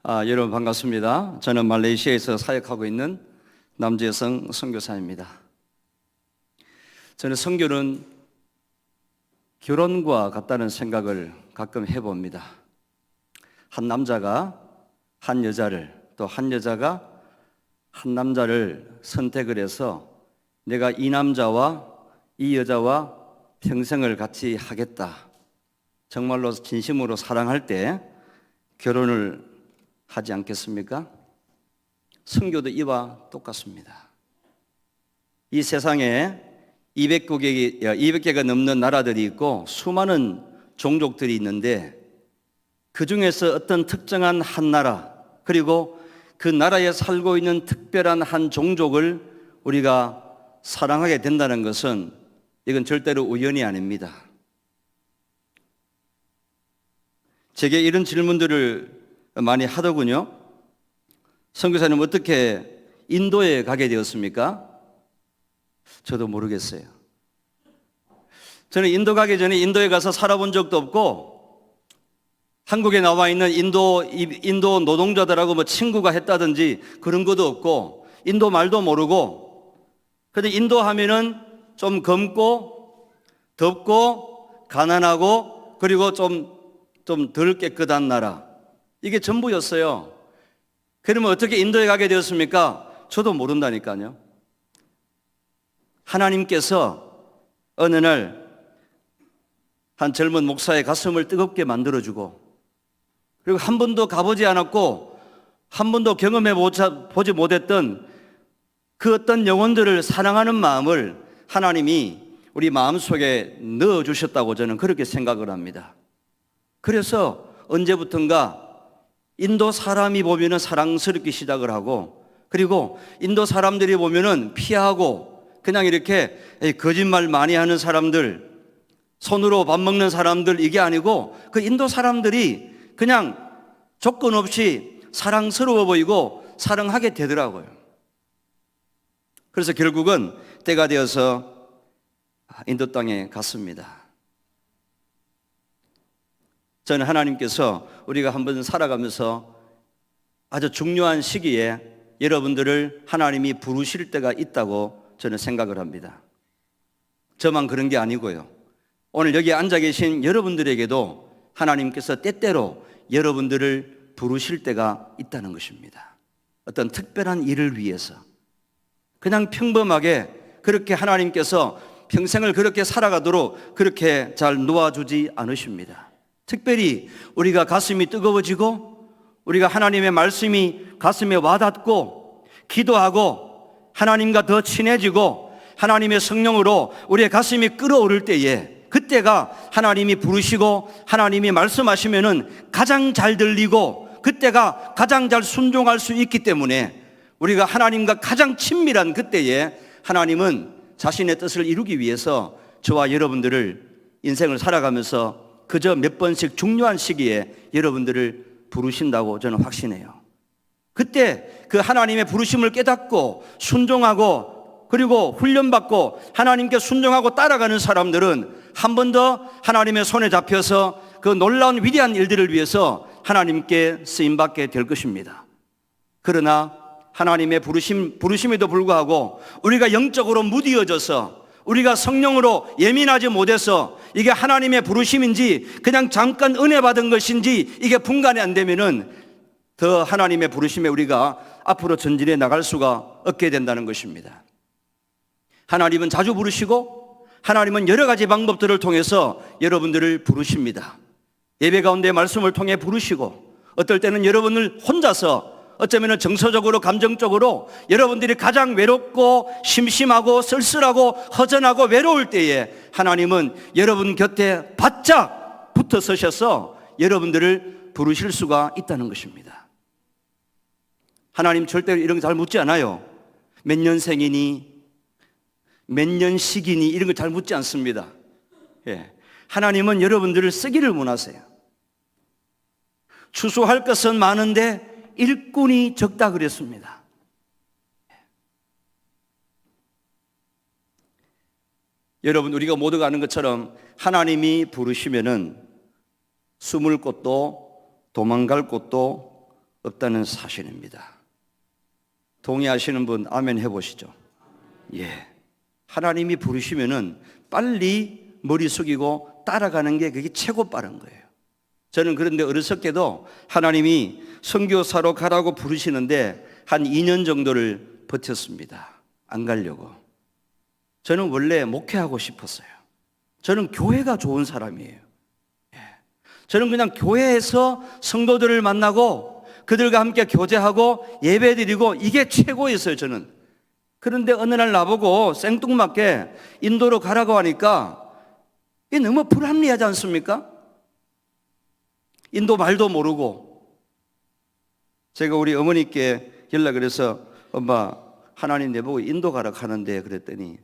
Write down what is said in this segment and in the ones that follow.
여러분 반갑습니다. 저는 말레이시아에서 사역하고 있는 남재성 선교사입니다. 저는 선교는 결혼과 같다는 생각을 가끔 해봅니다. 한 남자가 한 여자를, 또 한 여자가 한 남자를 선택을 해서 내가 이 남자와 이 여자와 평생을 같이 하겠다, 정말로 진심으로 사랑할 때 결혼을 하지 않겠습니까? 선교도 이와 똑같습니다. 이 세상에 200개가 넘는 나라들이 있고 수많은 종족들이 있는데, 그 중에서 어떤 특정한 한 나라, 그리고 그 나라에 살고 있는 특별한 한 종족을 우리가 사랑하게 된다는 것은 이건 절대로 우연이 아닙니다. 제게 이런 질문들을 많이 하더군요. 선교사님, 어떻게 인도에 가게 되었습니까? 저도 모르겠어요. 저는 인도 가기 전에 인도에 가서 살아본 적도 없고, 한국에 나와 있는 인도 노동자들하고 친구가 했다든지 그런 것도 없고, 인도 말도 모르고, 근데 인도 하면은 좀 검고 덥고 가난하고 그리고 좀 덜 깨끗한 나라, 이게 전부였어요. 그러면 어떻게 인도에 가게 되었습니까? 저도 모른다니까요. 하나님께서 어느 날 한 젊은 목사의 가슴을 뜨겁게 만들어주고, 그리고 한 번도 가보지 않았고 한 번도 경험해 보지 못했던 그 어떤 영혼들을 사랑하는 마음을 하나님이 우리 마음속에 넣어주셨다고 저는 그렇게 생각을 합니다. 그래서 언제부턴가 인도 사람이 보면은 사랑스럽게 시작을 하고, 그리고 인도 사람들이 보면은 피하고, 그냥 이렇게 거짓말 많이 하는 사람들, 손으로 밥 먹는 사람들, 이게 아니고 그 인도 사람들이 그냥 조건 없이 사랑스러워 보이고 사랑하게 되더라고요. 그래서 결국은 때가 되어서 인도 땅에 갔습니다. 저는 하나님께서 우리가 한번 살아가면서 아주 중요한 시기에 여러분들을 하나님이 부르실 때가 있다고 저는 생각을 합니다. 저만 그런 게 아니고요, 오늘 여기 앉아 계신 여러분들에게도 하나님께서 때때로 여러분들을 부르실 때가 있다는 것입니다. 어떤 특별한 일을 위해서, 그냥 평범하게 그렇게 하나님께서 평생을 그렇게 살아가도록 그렇게 잘 놓아주지 않으십니다. 특별히 우리가 가슴이 뜨거워지고, 우리가 하나님의 말씀이 가슴에 와닿고, 기도하고 하나님과 더 친해지고 하나님의 성령으로 우리의 가슴이 끓어오를 때에, 그때가 하나님이 부르시고 하나님이 말씀하시면은 가장 잘 들리고, 그때가 가장 잘 순종할 수 있기 때문에 우리가 하나님과 가장 친밀한 그때에 하나님은 자신의 뜻을 이루기 위해서 저와 여러분들을 인생을 살아가면서 그저 몇 번씩 중요한 시기에 여러분들을 부르신다고 저는 확신해요. 그때 그 하나님의 부르심을 깨닫고 순종하고, 그리고 훈련받고 하나님께 순종하고 따라가는 사람들은 한 번 더 하나님의 손에 잡혀서 그 놀라운 위대한 일들을 위해서 하나님께 쓰임받게 될 것입니다. 그러나 하나님의 부르심에도 불구하고 우리가 영적으로 무디어져서, 우리가 성령으로 예민하지 못해서 이게 하나님의 부르심인지 그냥 잠깐 은혜 받은 것인지 이게 분간이 안 되면은 더 하나님의 부르심에 우리가 앞으로 전진해 나갈 수가 없게 된다는 것입니다. 하나님은 자주 부르시고 하나님은 여러 가지 방법들을 통해서 여러분들을 부르십니다. 예배 가운데 말씀을 통해 부르시고, 어떨 때는 여러분을 혼자서, 어쩌면 정서적으로 감정적으로 여러분들이 가장 외롭고 심심하고 쓸쓸하고 허전하고 외로울 때에 하나님은 여러분 곁에 바짝 붙어 서셔서 여러분들을 부르실 수가 있다는 것입니다. 하나님 절대로 이런 거 잘 묻지 않아요. 몇 년생이니, 몇 년씩이니, 이런 거 잘 묻지 않습니다. 하나님은 여러분들을 쓰기를 원하세요. 추수할 것은 많은데 일꾼이 적다 그랬습니다. 여러분, 우리가 모두가 아는 것처럼 하나님이 부르시면은 숨을 곳도 도망갈 곳도 없다는 사실입니다. 동의하시는 분 아멘 해보시죠. 예, 하나님이 부르시면은 빨리 머리 숙이고 따라가는 게 그게 최고 빠른 거예요. 저는 그런데 어리석게도 하나님이 선교사로 가라고 부르시는데 한 2년 정도를 버텼습니다. 안 가려고. 저는 원래 목회하고 싶었어요. 저는 교회가 좋은 사람이에요. 저는 그냥 교회에서 성도들을 만나고 그들과 함께 교제하고 예배드리고 이게 최고였어요, 저는. 그런데 어느 날 나보고 생뚱맞게 인도로 가라고 하니까 이게 너무 불합리하지 않습니까? 인도 말도 모르고. 제가 우리 어머니께 연락을 해서 엄마, 하나님 내보고 인도 가라고 하는데 그랬더니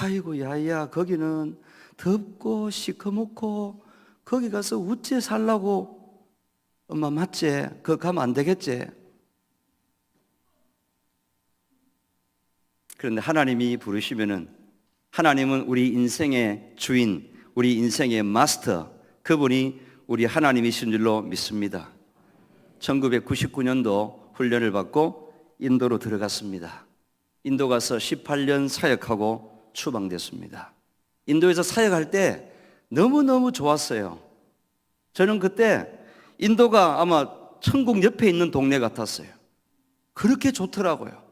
아이고 야야, 거기는 덥고 시커멓고 거기 가서 어째 살라고. 엄마 맞지? 그거 가면 안 되겠지? 그런데 하나님이 부르시면은 하나님은 우리 인생의 주인, 우리 인생의 마스터, 그분이 우리 하나님이신 줄로 믿습니다. 1999년도 훈련을 받고 인도로 들어갔습니다. 인도 가서 18년 사역하고 추방됐습니다. 인도에서 사역할 때 너무너무 좋았어요. 저는 그때 인도가 아마 천국 옆에 있는 동네 같았어요. 그렇게 좋더라고요.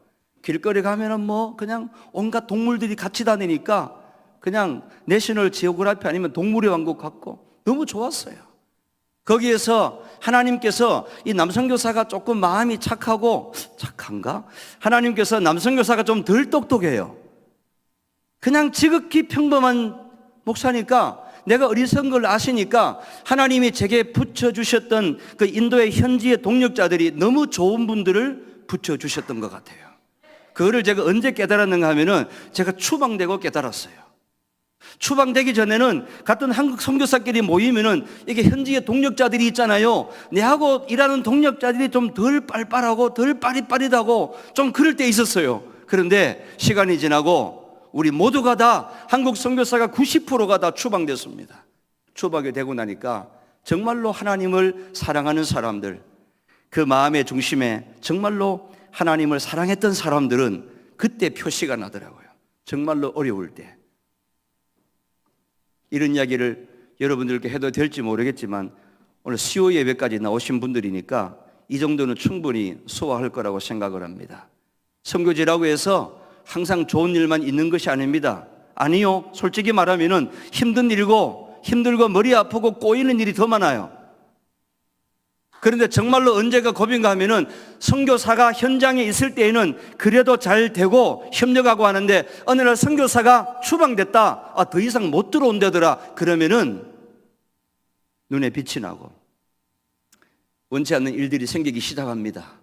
길거리 가면은 뭐 그냥 온갖 동물들이 같이 다니니까 그냥 내셔널 지오그래피 아니면 동물의 왕국 같고 너무 좋았어요. 거기에서 하나님께서 이 남선교사가 조금 마음이 착하고, 착한가? 하나님께서 남선교사가 좀 덜 똑똑해요. 그냥 지극히 평범한 목사니까 내가 어리석은 걸 아시니까 하나님이 제게 붙여주셨던 그 인도의 현지의 동력자들이 너무 좋은 분들을 붙여주셨던 것 같아요. 그거를 제가 언제 깨달았는가 하면은 제가 추방되고 깨달았어요. 추방되기 전에는 같은 한국 선교사끼리 모이면은 이게 현지의 동력자들이 있잖아요. 내하고 일하는 동력자들이 좀 덜 빨빨하고 덜 빠릿빠릿하고 좀 그럴 때 있었어요. 그런데 시간이 지나고 우리 모두가 다 한국 선교사가 90%가 다 추방됐습니다. 추방이 되고 나니까 정말로 하나님을 사랑하는 사람들, 그 마음의 중심에 정말로 하나님을 사랑했던 사람들은 그때 표시가 나더라고요. 정말로 어려울 때. 이런 이야기를 여러분들께 해도 될지 모르겠지만 오늘 수요 예배까지 나오신 분들이니까 이 정도는 충분히 소화할 거라고 생각을 합니다. 선교지라고 해서 항상 좋은 일만 있는 것이 아닙니다. 아니요. 솔직히 말하면은 힘든 일이고 힘들고 머리 아프고 꼬이는 일이 더 많아요. 그런데 정말로 언제가 고비인가 하면은 선교사가 현장에 있을 때에는 그래도 잘 되고 협력하고 하는데 어느 날 선교사가 추방됐다. 더 이상 못 들어온다더라. 그러면은 눈에 빛이 나고 원치 않는 일들이 생기기 시작합니다.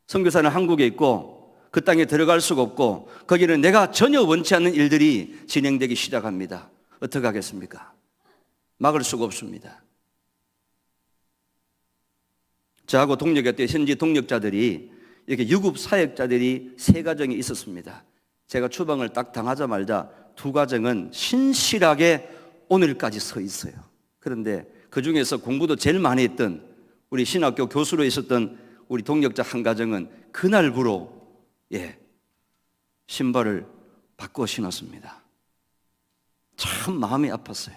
선교사는 한국에 있고 그 땅에 들어갈 수가 없고 거기는 내가 전혀 원치 않는 일들이 진행되기 시작합니다. 어떻게 하겠습니까? 막을 수가 없습니다. 저하고 동력했던 현지 동력자들이 이렇게 유급 사역자들이 3가정이 있었습니다. 제가 추방을 딱 당하자마자 2가정은 신실하게 오늘까지 서 있어요. 그런데 그 중에서 공부도 제일 많이 했던 우리 신학교 교수로 있었던 우리 동력자 한 가정은 그날부로 신발을 바꿔 신었습니다. 참 마음이 아팠어요.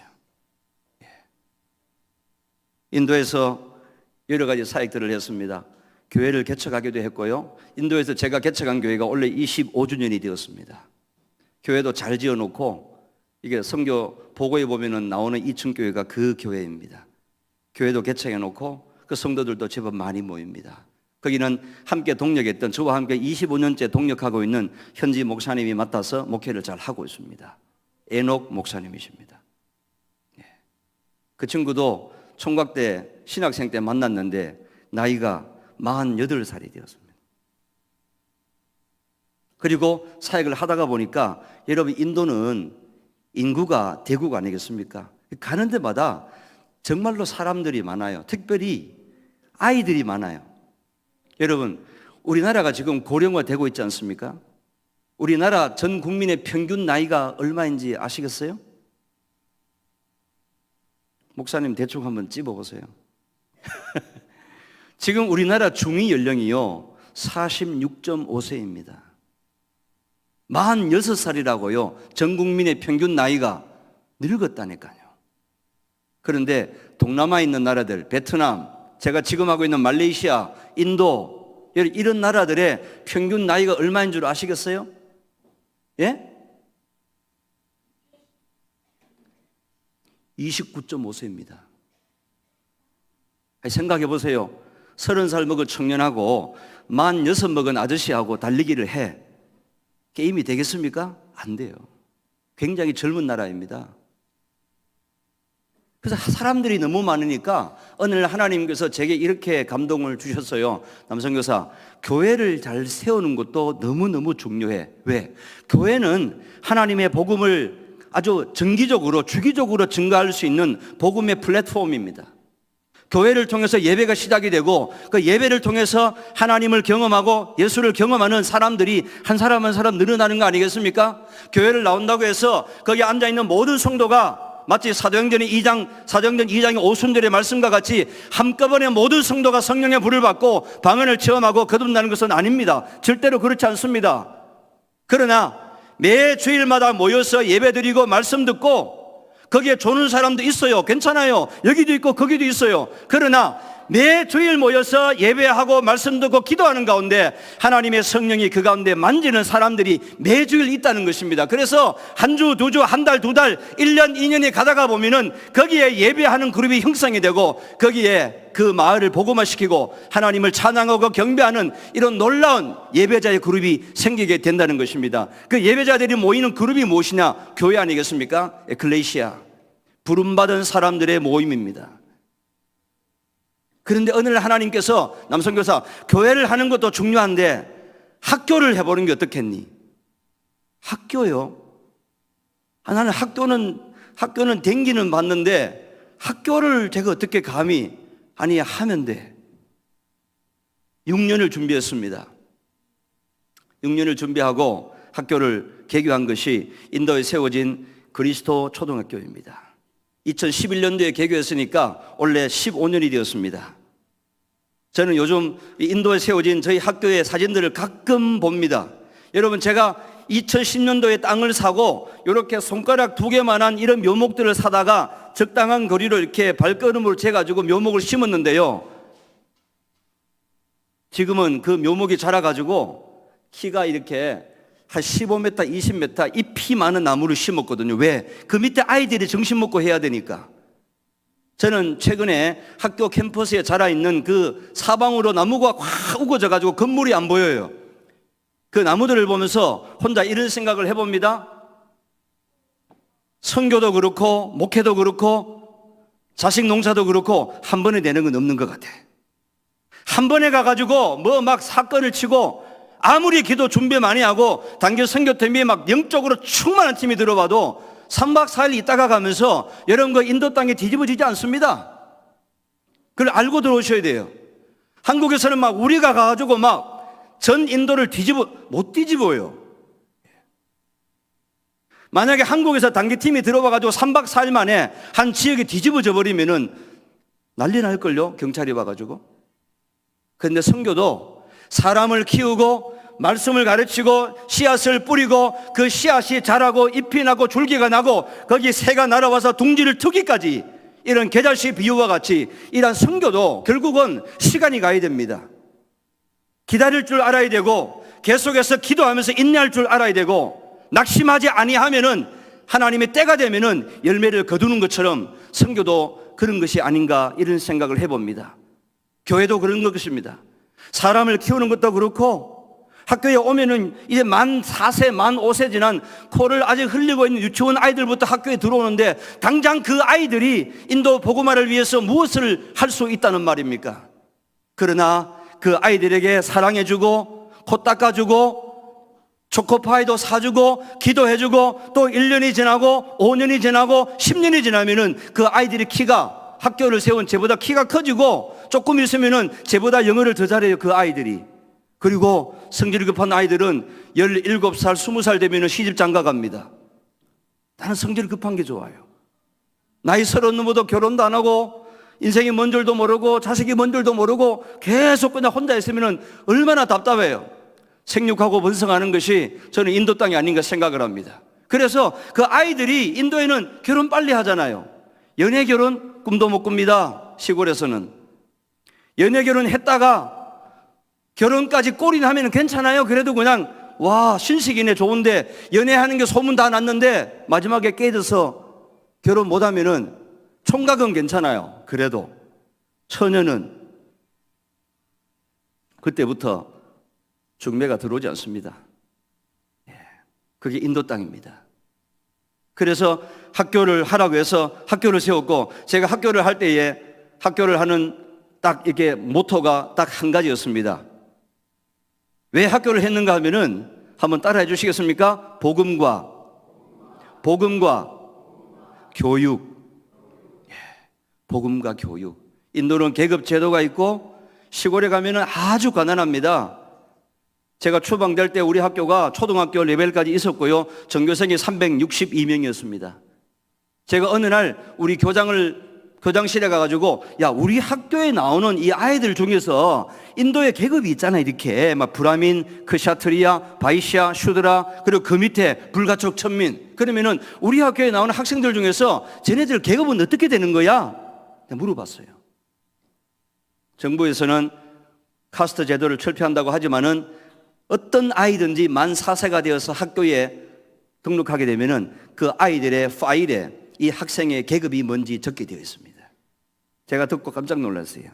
인도에서 여러 가지 사역들을 했습니다. 교회를 개척하기도 했고요. 인도에서 제가 개척한 교회가 원래 25주년이 되었습니다. 교회도 잘 지어놓고 이게 선교 보고에 보면은 나오는 2층 교회가 그 교회입니다. 교회도 개척해놓고 그 성도들도 제법 많이 모입니다. 거기는 함께 동력했던 저와 함께 25년째 동력하고 있는 현지 목사님이 맡아서 목회를 잘 하고 있습니다. 에녹 목사님이십니다. 그 친구도 총각 때 신학생 때 만났는데 나이가 48살이 되었습니다. 그리고 사역을 하다가 보니까 여러분 인도는 인구가 대국 아니겠습니까? 가는 데마다 정말로 사람들이 많아요. 특별히 아이들이 많아요. 여러분 우리나라가 지금 고령화되고 있지 않습니까? 우리나라 전 국민의 평균 나이가 얼마인지 아시겠어요? 목사님 대충 한번 찝어보세요. 지금 우리나라 중위 연령이요 46.5세입니다. 46살이라고요. 전 국민의 평균 나이가 늙었다니까요. 그런데 동남아에 있는 나라들, 베트남, 제가 지금 하고 있는 말레이시아, 인도 이런 나라들의 평균 나이가 얼마인 줄 아시겠어요? 예? 29.5세입니다. 생각해 보세요. 30살 먹은 청년하고 46 먹은 아저씨하고 달리기를 해. 게임이 되겠습니까? 안 돼요. 굉장히 젊은 나라입니다. 그래서 사람들이 너무 많으니까 어느 날 하나님께서 제게 이렇게 감동을 주셨어요. 남성교사, 교회를 잘 세우는 것도 너무너무 중요해. 왜? 교회는 하나님의 복음을 아주 정기적으로 주기적으로 증가할 수 있는 복음의 플랫폼입니다. 교회를 통해서 예배가 시작이 되고 그 예배를 통해서 하나님을 경험하고 예수를 경험하는 사람들이 한 사람 한 사람 늘어나는 거 아니겠습니까? 교회를 나온다고 해서 거기 앉아있는 모든 성도가 마치 사도행전 2장의 오순절의 말씀과 같이 한꺼번에 모든 성도가 성령의 불을 받고 방언을 체험하고 거듭나는 것은 아닙니다. 절대로 그렇지 않습니다. 그러나 매 주일마다 모여서 예배드리고 말씀 듣고 거기에 조는 사람도 있어요. 괜찮아요. 여기도 있고 거기도 있어요. 그러나 매 주일 모여서 예배하고 말씀 듣고 기도하는 가운데 하나님의 성령이 그 가운데 만지는 사람들이 매주일 있다는 것입니다. 그래서 한 주, 두 주, 한 달, 두 달, 1년, 2년이 가다가 보면은 거기에 예배하는 그룹이 형성이 되고 거기에 그 마을을 복음화시키고 하나님을 찬양하고 경배하는 이런 놀라운 예배자의 그룹이 생기게 된다는 것입니다. 그 예배자들이 모이는 그룹이 무엇이냐? 교회 아니겠습니까? 에클레시아, 부름받은 사람들의 모임입니다. 그런데 어느 날 하나님께서 남성교사, 교회를 하는 것도 중요한데 학교를 해보는 게 어떻겠니? 학교요? 나는 학교는 댕기는 봤는데 학교를 제가 어떻게 감히 하면 돼. 6년을 준비했습니다. 6년을 준비하고 학교를 개교한 것이 인도에 세워진 그리스도 초등학교입니다. 2011년도에 개교했으니까 올해 15년이 되었습니다. 저는 요즘 인도에 세워진 저희 학교의 사진들을 가끔 봅니다. 여러분, 제가 2010년도에 땅을 사고 이렇게 손가락 2개만한 이런 묘목들을 사다가 적당한 거리로 이렇게 발걸음으로 재가지고 묘목을 심었는데요. 지금은 그 묘목이 자라가지고 키가 이렇게 한 15m, 20m 잎이 많은 나무를 심었거든요. 왜? 그 밑에 아이들이 정신 먹고 해야 되니까. 저는 최근에 학교 캠퍼스에 자라있는 그 사방으로 나무가 확 우거져가지고 건물이 안 보여요. 그 나무들을 보면서 혼자 이런 생각을 해봅니다. 선교도 그렇고 목회도 그렇고 자식 농사도 그렇고 한 번에 되는 건 없는 것 같아. 한 번에 가가지고 뭐 막 사건을 치고 아무리 기도 준비 많이 하고 단기 선교팀이 막 영적으로 충만한 팀이 들어봐도 3박 4일 있다가 가면서 여러분 그 인도 땅에 뒤집어지지 않습니다. 그걸 알고 들어오셔야 돼요. 한국에서는 막 우리가 가가지고 막 전 인도를 못 뒤집어요. 만약에 한국에서 단기팀이 들어와가지고 3박 4일 만에 한 지역이 뒤집어져 버리면은 난리 날걸요. 경찰이 와가지고. 그런데 선교도 사람을 키우고 말씀을 가르치고 씨앗을 뿌리고 그 씨앗이 자라고 잎이 나고 줄기가 나고 거기 새가 날아와서 둥지를 트기까지 이런 계절식 비유와 같이 이런 선교도 결국은 시간이 가야 됩니다. 기다릴 줄 알아야 되고 계속해서 기도하면서 인내할 줄 알아야 되고 낙심하지 아니하면은 하나님의 때가 되면은 열매를 거두는 것처럼 선교도 그런 것이 아닌가 이런 생각을 해봅니다. 교회도 그런 것입니다. 사람을 키우는 것도 그렇고 학교에 오면은 이제 만 4세, 만 5세 지난 코를 아직 흘리고 있는 유치원 아이들부터 학교에 들어오는데 당장 그 아이들이 인도 복음화를 위해서 무엇을 할 수 있다는 말입니까? 그러나 그 아이들에게 사랑해주고 코 닦아주고 초코파이도 사주고 기도해주고 또 1년이 지나고 5년이 지나고 10년이 지나면은 그 아이들의 키가 학교를 세운 쟤보다 키가 커지고 조금 있으면은 쟤보다 영어를 더 잘해요, 그 아이들이. 그리고 성질이 급한 아이들은 17살, 20살 되면은 시집 장가 갑니다. 나는 성질이 급한 게 좋아요. 나이 30 넘어도 결혼도 안 하고 인생이 뭔 줄도 모르고 자식이 뭔 줄도 모르고 계속 그냥 혼자 있으면 얼마나 답답해요. 생육하고 번성하는 것이 저는 인도 땅이 아닌가 생각을 합니다. 그래서 그 아이들이 인도에는 결혼 빨리 하잖아요. 연애 결혼 꿈도 못 꿉니다. 시골에서는. 연애 결혼 했다가 결혼까지 꼴이나 하면 괜찮아요. 그래도 그냥 와 신식이네 좋은데 연애하는 게 소문 다 났는데 마지막에 깨져서 결혼 못하면은 총각은 괜찮아요. 그래도 처녀는 그때부터 중매가 들어오지 않습니다. 그게 인도 땅입니다. 그래서 학교를 하라고 해서 학교를 세웠고, 제가 학교를 할 때에 학교를 하는 딱 이렇게 모토가 딱 한 가지였습니다. 왜 학교를 했는가 하면은 한번 따라해 주시겠습니까? 복음과 교육. 복음과 교육. 인도는 계급 제도가 있고 시골에 가면은 아주 가난합니다. 제가 추방될 때 우리 학교가 초등학교 레벨까지 있었고요. 전교생이 362명이었습니다. 제가 어느 날 우리 교장실에 가가지고 야 우리 학교에 나오는 이 아이들 중에서 인도의 계급이 있잖아. 이렇게 막 브라민, 크샤트리아, 바이샤, 슈드라 그리고 그 밑에 불가촉 천민. 그러면은 우리 학교에 나오는 학생들 중에서 쟤네들 계급은 어떻게 되는 거야? 물어봤어요. 정부에서는 카스트 제도를 철폐한다고 하지만은 어떤 아이든지 만 4세가 되어서 학교에 등록하게 되면은 그 아이들의 파일에 이 학생의 계급이 뭔지 적게 되어 있습니다. 제가 듣고 깜짝 놀랐어요.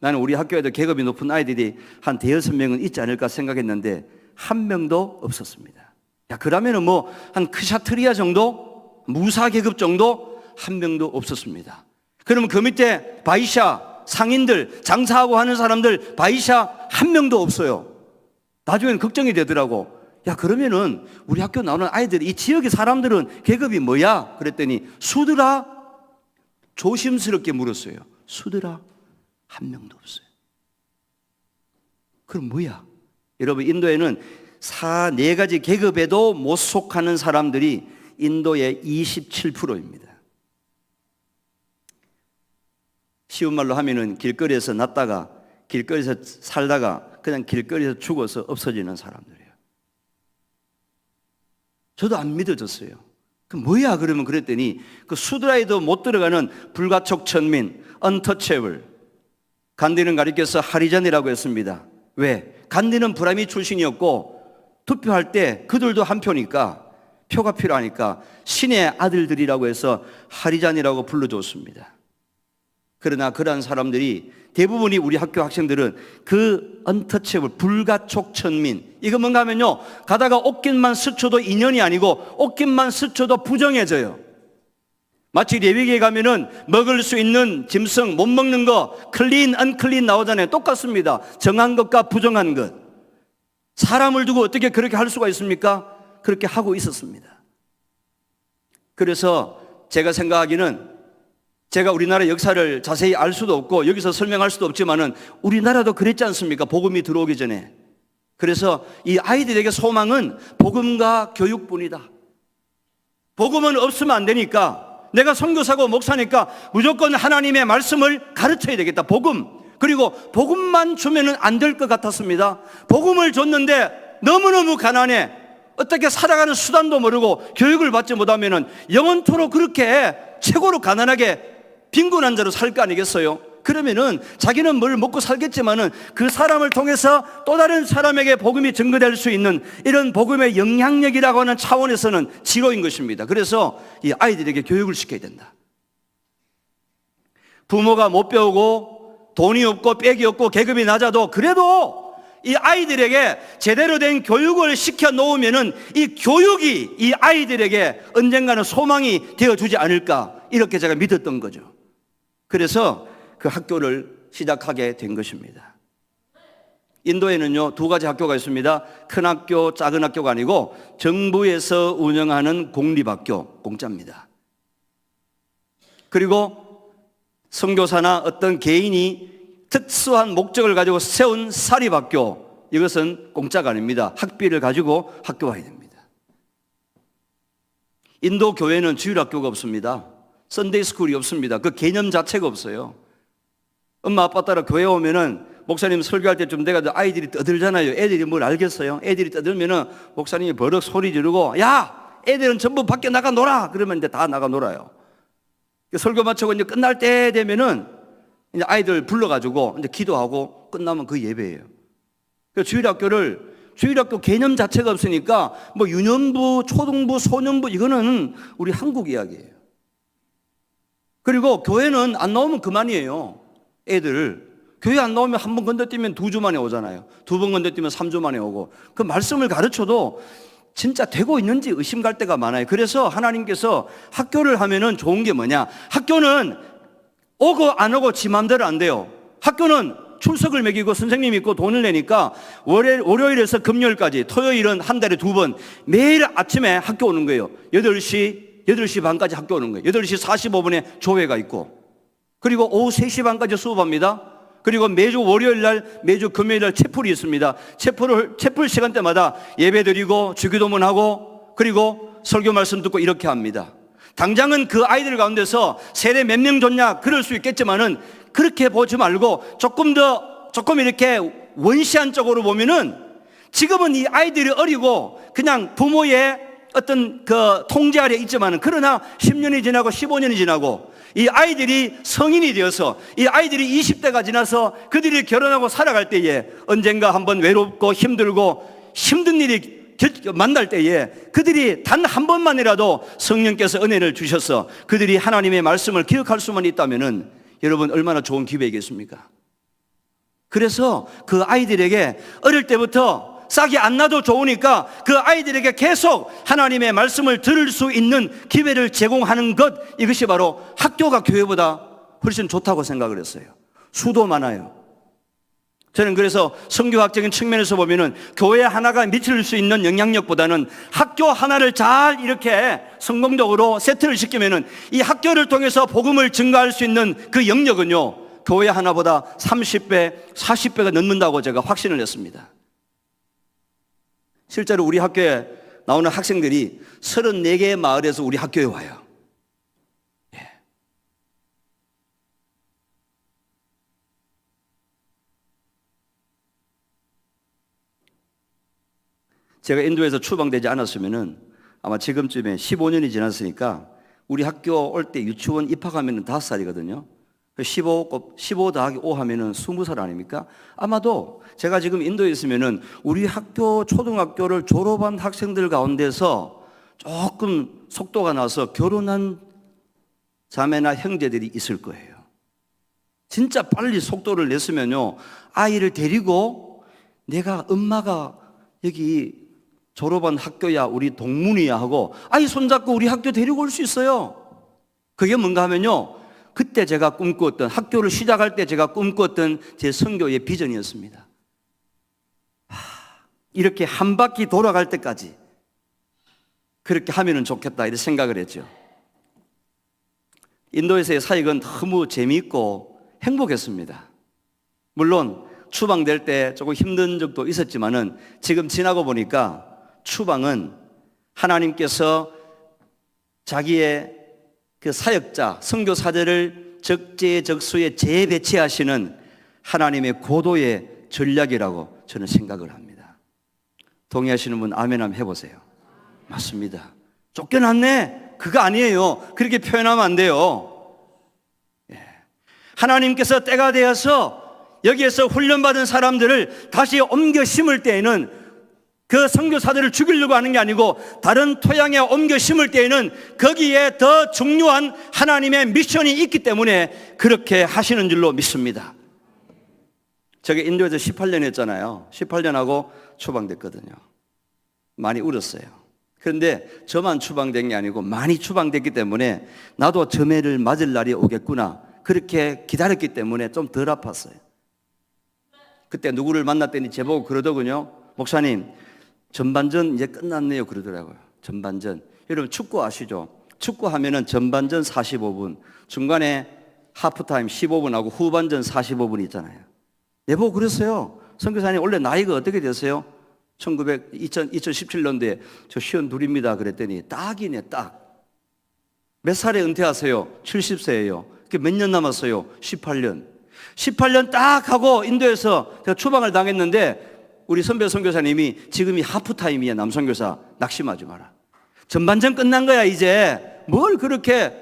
나는 우리 학교에도 계급이 높은 아이들이 한 대여섯 명은 있지 않을까 생각했는데 한 명도 없었습니다. 야, 그러면은 뭐 한 크샤트리아 정도? 무사 계급 정도? 한 명도 없었습니다. 그러면 그 밑에 바이샤, 상인들, 장사하고 하는 사람들 바이샤 한 명도 없어요. 나중에는 걱정이 되더라고. 야, 그러면은 우리 학교 나오는 아이들, 이 지역의 사람들은 계급이 뭐야? 그랬더니 수드라? 조심스럽게 물었어요. 수드라? 한 명도 없어요. 그럼 뭐야? 여러분, 인도에는 4가지 계급에도 못 속하는 사람들이 인도의 27%입니다. 쉬운 말로 하면은 길거리에서 났다가 길거리에서 살다가 그냥 길거리에서 죽어서 없어지는 사람들이에요. 저도 안 믿어졌어요. 그 뭐야? 그러면 그랬더니 그 수드라에도 못 들어가는 불가촉 천민, untouchable. 간디는 가리켜서 하리잔이라고 했습니다. 왜? 간디는 브라미 출신이었고 투표할 때 그들도 한 표니까 표가 필요하니까 신의 아들들이라고 해서 하리잔이라고 불러줬습니다. 그러나 그러한 사람들이 대부분이 우리 학교 학생들은 그 untouchable, 불가촉 천민. 이거 뭔가 하면요, 가다가 옷깃만 스쳐도 인연이 아니고 옷깃만 스쳐도 부정해져요. 마치 레위기에 가면은 먹을 수 있는 짐승, 못 먹는 거, 클린, 언클린 나오잖아요. 똑같습니다. 정한 것과 부정한 것. 사람을 두고 어떻게 그렇게 할 수가 있습니까? 그렇게 하고 있었습니다. 그래서 제가 생각하기는 제가 우리나라 역사를 자세히 알 수도 없고 여기서 설명할 수도 없지만은 우리나라도 그랬지 않습니까? 복음이 들어오기 전에. 그래서 이 아이들에게 소망은 복음과 교육뿐이다. 복음은 없으면 안 되니까 내가 선교사고 목사니까 무조건 하나님의 말씀을 가르쳐야 되겠다. 복음. 그리고 복음만 주면은 안 될 것 같았습니다. 복음을 줬는데 너무너무 가난해. 어떻게 살아가는 수단도 모르고 교육을 받지 못하면은 영원토록 그렇게 최고로 가난하게 빈곤한 자로 살 거 아니겠어요? 그러면은 자기는 뭘 먹고 살겠지만은 그 사람을 통해서 또 다른 사람에게 복음이 증거될 수 있는 이런 복음의 영향력이라고 하는 차원에서는 지로인 것입니다. 그래서 이 아이들에게 교육을 시켜야 된다. 부모가 못 배우고 돈이 없고 빽이 없고 계급이 낮아도 그래도 이 아이들에게 제대로 된 교육을 시켜 놓으면은 이 교육이 이 아이들에게 언젠가는 소망이 되어주지 않을까, 이렇게 제가 믿었던 거죠. 그래서 그 학교를 시작하게 된 것입니다. 인도에는요 2가지 학교가 있습니다. 큰 학교, 작은 학교가 아니고 정부에서 운영하는 공립학교, 공짜입니다. 그리고 선교사나 어떤 개인이 특수한 목적을 가지고 세운 사립학교, 이것은 공짜가 아닙니다. 학비를 가지고 학교 와야 됩니다. 인도 교회는 주일학교가 없습니다. 썬데이 스쿨이 없습니다. 그 개념 자체가 없어요. 엄마 아빠 따라 교회 오면은 목사님 설교할 때 좀 내가 아이들이 떠들잖아요. 애들이 뭘 알겠어요? 애들이 떠들면은 목사님이 버럭 소리 지르고, 야, 애들은 전부 밖에 나가 놀아. 그러면 이제 다 나가 놀아요. 설교 마치고 이제 끝날 때 되면은 이제 아이들 불러가지고 이제 기도하고 끝나면 그 예배예요. 주일학교 개념 자체가 없으니까 뭐 유년부, 초등부, 소년부 이거는 우리 한국 이야기예요. 그리고 교회는 안 나오면 그만이에요. 애들 교회 안 나오면 한 번 건너뛰면 2주 만에 오잖아요. 2번 건너뛰면 3주 만에 오고, 그 말씀을 가르쳐도 진짜 되고 있는지 의심갈 때가 많아요. 그래서 하나님께서 학교를 하면은 좋은 게 뭐냐? 학교는 오고 안 오고 지 맘대로 안 돼요. 학교는 출석을 매기고 선생님이 있고 돈을 내니까 월요일에서 금요일까지, 토요일은 한 달에 2번 매일 아침에 학교 오는 거예요. 8시 반까지 학교 오는 거예요. 8시 45분에 조회가 있고, 그리고 오후 3시 반까지 수업합니다. 그리고 매주 월요일 날, 매주 금요일 날 채플이 있습니다. 채플 시간대마다 예배 드리고 주기도문하고 그리고 설교 말씀 듣고 이렇게 합니다. 당장은 그 아이들 가운데서 세례 몇 명 줬냐 그럴 수 있겠지만은 그렇게 보지 말고 조금 이렇게 원시한적으로 보면은 지금은 이 아이들이 어리고 그냥 부모의 어떤 그 통제 아래 있지만은, 그러나 10년이 지나고 15년이 지나고 이 아이들이 성인이 되어서 이 아이들이 20대가 지나서 그들이 결혼하고 살아갈 때에 언젠가 한번 외롭고 힘들고 힘든 일이 만날 때에 그들이 단 한 번만이라도 성령께서 은혜를 주셔서 그들이 하나님의 말씀을 기억할 수만 있다면은 여러분 얼마나 좋은 기회이겠습니까? 그래서 그 아이들에게 어릴 때부터 싹이 안 나도 좋으니까 그 아이들에게 계속 하나님의 말씀을 들을 수 있는 기회를 제공하는 것, 이것이 바로 학교가 교회보다 훨씬 좋다고 생각을 했어요. 수도 많아요. 저는 그래서 성교학적인 측면에서 보면은 교회 하나가 미칠 수 있는 영향력보다는 학교 하나를 잘 이렇게 성공적으로 세트를 시키면은 이 학교를 통해서 복음을 증가할 수 있는 그 영역은요, 교회 하나보다 30배, 40배가 넘는다고 제가 확신을 했습니다. 실제로 우리 학교에 나오는 학생들이 34개의 마을에서 우리 학교에 와요. 예. 제가 인도에서 추방되지 않았으면은 아마 지금쯤에 15년이 지났으니까 우리 학교 올 때 유치원 입학하면은 5살이거든요. 15 더하기 5 하면은 20살 아닙니까? 아마도 제가 지금 인도에 있으면은 우리 학교 초등학교를 졸업한 학생들 가운데서 조금 속도가 나서 결혼한 자매나 형제들이 있을 거예요. 진짜 빨리 속도를 냈으면요, 아이를 데리고 내가 엄마가 여기 졸업한 학교야, 우리 동문이야 하고 아이 손잡고 우리 학교 데리고 올 수 있어요. 그게 뭔가 하면요, 그때 제가 꿈꾸었던, 학교를 시작할 때 제가 꿈꾸었던 제 선교의 비전이었습니다. 이렇게 한 바퀴 돌아갈 때까지 그렇게 하면 좋겠다 이렇게 생각을 했죠. 인도에서의 사역은 너무 재미있고 행복했습니다. 물론 추방될 때 조금 힘든 적도 있었지만은 지금 지나고 보니까 추방은 하나님께서 자기의 그 사역자, 선교사들을 적재적소에 재배치하시는 하나님의 고도의 전략이라고 저는 생각을 합니다. 동의하시는 분 아멘 한번 해보세요. 맞습니다. 쫓겨났네? 그거 아니에요. 그렇게 표현하면 안 돼요. 하나님께서 때가 되어서 여기에서 훈련받은 사람들을 다시 옮겨 심을 때에는 그 선교사들을 죽이려고 하는 게 아니고 다른 토양에 옮겨 심을 때에는 거기에 더 중요한 하나님의 미션이 있기 때문에 그렇게 하시는 줄로 믿습니다. 제가 인도에서 18년 했잖아요. 18년 하고 추방됐거든요. 많이 울었어요. 그런데 저만 추방된 게 아니고 많이 추방됐기 때문에 나도 저매를 맞을 날이 오겠구나, 그렇게 기다렸기 때문에 좀 덜 아팠어요. 그때 누구를 만났더니 제보고 그러더군요. 목사님, 전반전 이제 끝났네요 그러더라고요. 전반전. 여러분 축구 아시죠? 축구 하면은 전반전 45분, 중간에 하프타임 15분하고 후반전 45분 있잖아요. 내보고 그랬어요. 선교사님 원래 나이가 어떻게 되세요? 2017년도에 저 52입니다 그랬더니 딱이네 딱. 몇 살에 은퇴하세요? 70세예요. 몇 년 남았어요? 18년. 18년 딱 하고 인도에서 제가 추방을 당했는데 우리 선배 선교사님이 지금이 하프타임이야, 남선교사. 낙심하지 마라. 전반전 끝난 거야 이제. 뭘 그렇게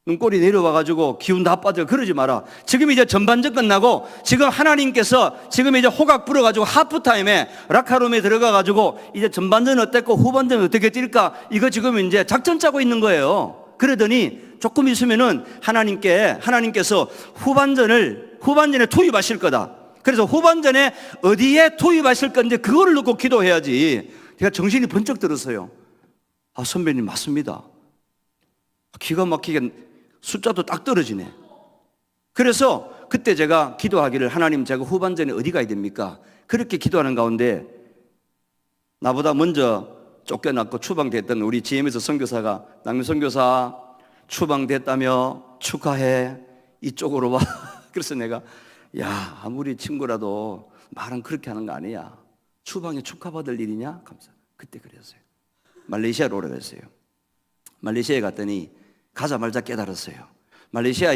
눈꼬리 내려와가지고 기운 다 빠져 그러지 마라. 지금 이제 전반전 끝나고 지금 하나님께서 지금 이제 호각 불어가지고 하프타임에 라카룸에 들어가가지고 이제 전반전 어땠고 후반전 어떻게 뛸까 이거 지금 이제 작전 짜고 있는 거예요. 그러더니 조금 있으면은 하나님께서 후반전에 투입하실 거다. 그래서 후반전에 어디에 투입하실 건데 그거를 놓고 기도해야지. 제가 정신이 번쩍 들었어요. 아, 선배님 맞습니다. 기가 막히게 숫자도 딱 떨어지네. 그래서 그때 제가 기도하기를 하나님 제가 후반전에 어디 가야 됩니까? 그렇게 기도하는 가운데 나보다 먼저 쫓겨났고 추방됐던 우리 GM에서 선교사가 남미 선교사 추방됐다며 축하해 이쪽으로 와. 그래서 내가 야 아무리 친구라도 말은 그렇게 하는 거 아니야. 추방에 축하받을 일이냐? 감사. 그때 그랬어요. 말레이시아로 오라 그랬어요. 말레이시아에 갔더니 가자마자 깨달았어요. 말레이시아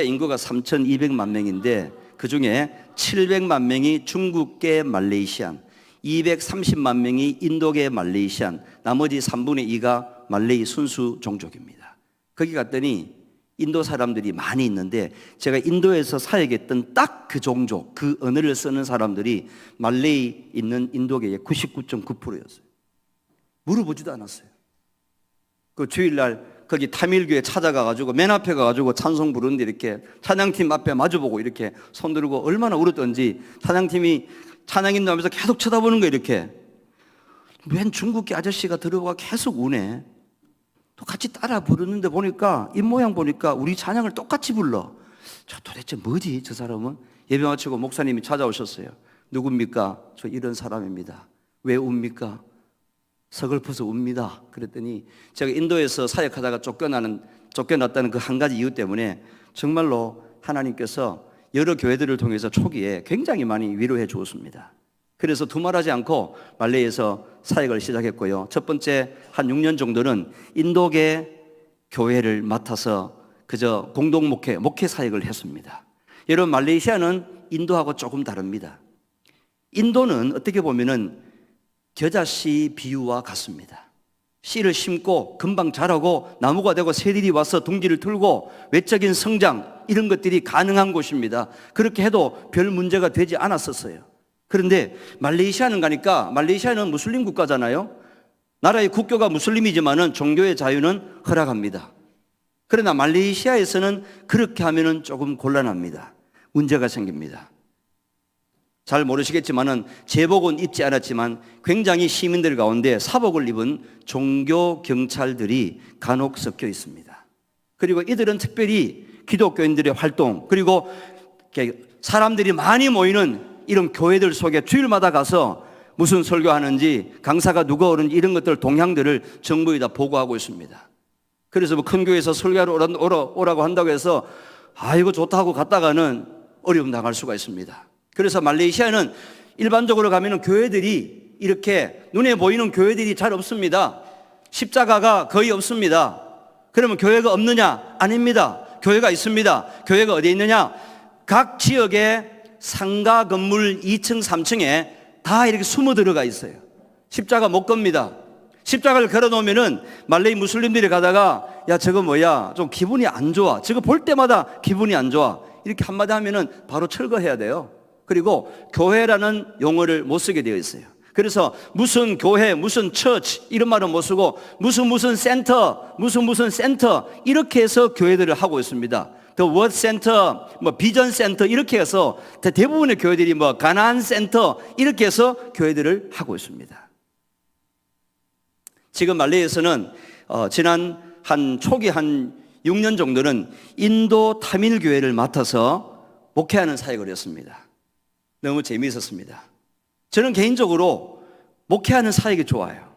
인구가 3,200만 명인데 그 중에 700만 명이 중국계 말레이시안, 230만 명이 인도계 말레이시안, 나머지 3분의 2가 말레이 순수 종족입니다. 거기 갔더니 인도 사람들이 많이 있는데 제가 인도에서 사역했던 딱 그 종족, 그 언어를 쓰는 사람들이 말레이 있는 인도계의 99.9%였어요. 물어보지도 않았어요. 그 주일날 거기 타밀교회 찾아가가지고 맨 앞에 가가지고 찬송 부르는데 이렇게 찬양팀 앞에 마주보고 이렇게 손 들고 얼마나 울었던지 찬양팀이 찬양인도 하면서 계속 쳐다보는 거예요. 이렇게 웬 중국계 아저씨가 들어와 계속 우네. 또 같이 따라 부르는데 보니까 입모양 보니까 우리 찬양을 똑같이 불러. 저 도대체 뭐지 저 사람은? 예배 마치고 목사님이 찾아오셨어요. 누굽니까? 저 이런 사람입니다. 왜 웁니까? 서글퍼서 웁니다. 그랬더니 제가 인도에서 사역하다가 쫓겨났다는 그 한 가지 이유 때문에 정말로 하나님께서 여러 교회들을 통해서 초기에 굉장히 많이 위로해 주었습니다. 그래서 두말하지 않고 말레이에서 사역을 시작했고요. 첫 번째 한 6년 정도는 인도계 교회를 맡아서 그저 공동 목회 사역을 했습니다. 여러분 말레이시아는 인도하고 조금 다릅니다. 인도는 어떻게 보면은 겨자씨 비유와 같습니다. 씨를 심고 금방 자라고 나무가 되고 새들이 와서 둥지를 틀고 외적인 성장 이런 것들이 가능한 곳입니다. 그렇게 해도 별 문제가 되지 않았었어요. 그런데 말레이시아는 가니까 말레이시아는 무슬림 국가잖아요. 나라의 국교가 무슬림이지만은 종교의 자유는 허락합니다. 그러나 말레이시아에서는 그렇게 하면은 조금 곤란합니다. 문제가 생깁니다. 잘 모르시겠지만은 제복은 입지 않았지만 굉장히 시민들 가운데 사복을 입은 종교 경찰들이 간혹 섞여 있습니다. 그리고 이들은 특별히 기독교인들의 활동 그리고 사람들이 많이 모이는 이런 교회들 속에 주일마다 가서 무슨 설교하는지 강사가 누가 오는지 이런 것들 동향들을 정부에다 보고하고 있습니다. 그래서 뭐 큰 교회에서 설교하러 오라고 한다고 해서 이거 좋다고 갔다가는 어려움 당할 수가 있습니다. 그래서 말레이시아는 일반적으로 가면은 교회들이 이렇게 눈에 보이는 교회들이 잘 없습니다. 십자가가 거의 없습니다. 그러면 교회가 없느냐? 아닙니다. 교회가 있습니다. 교회가 어디에 있느냐? 각 지역의 상가 건물 2층, 3층에 다 이렇게 숨어 들어가 있어요. 십자가 못 겁니다. 십자가를 걸어놓으면은 말레이 무슬림들이 가다가 야 저거 뭐야 좀 기분이 안 좋아. 저거 볼 때마다 기분이 안 좋아. 이렇게 한마디 하면은 바로 철거해야 돼요. 그리고 교회라는 용어를 못 쓰게 되어 있어요. 그래서 무슨 교회, 무슨 처치 이런 말은 못 쓰고 무슨 센터, 무슨 센터 이렇게 해서 교회들을 하고 있습니다. The Word Center, 비전 센터 이렇게 해서 대부분의 교회들이 가나안 센터 이렇게 해서 교회들을 하고 있습니다. 지금 말레이에서는 지난 초기 한 6년 정도는 인도 타밀 교회를 맡아서 목회하는 사역을 했습니다. 너무 재미있었습니다. 저는 개인적으로 목회하는 사역이 좋아요.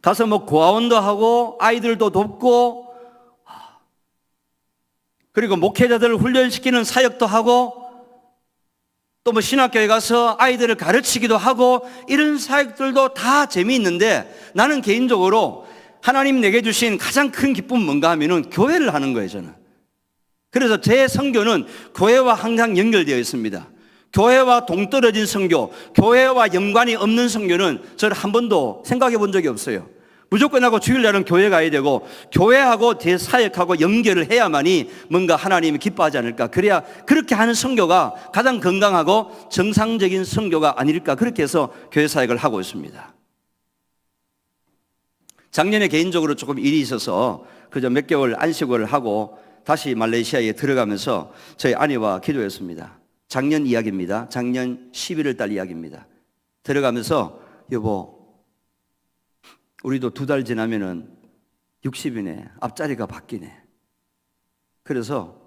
가서 고아원도 하고 아이들도 돕고 그리고 목회자들을 훈련시키는 사역도 하고 또 신학교에 가서 아이들을 가르치기도 하고 이런 사역들도 다 재미있는데 나는 개인적으로 하나님 내게 주신 가장 큰 기쁨은 뭔가 하면은 교회를 하는 거예요, 저는. 그래서 제 선교는 교회와 항상 연결되어 있습니다. 교회와 동떨어진 선교, 교회와 연관이 없는 선교는 저는 한 번도 생각해 본 적이 없어요. 무조건 하고 주일날은 교회 가야 되고 교회하고 대사역하고 연결을 해야만이 뭔가 하나님이 기뻐하지 않을까. 그래야 그렇게 하는 선교가 가장 건강하고 정상적인 선교가 아닐까. 그렇게 해서 교회 사역을 하고 있습니다. 작년에 개인적으로 조금 일이 있어서 그저 몇 개월 안식을 하고 다시 말레이시아에 들어가면서 저희 아내와 기도했습니다. 작년 이야기입니다. 작년 11월 달 이야기입니다. 들어가면서 여보, 우리도 2달 지나면은 60이네. 앞자리가 바뀌네. 그래서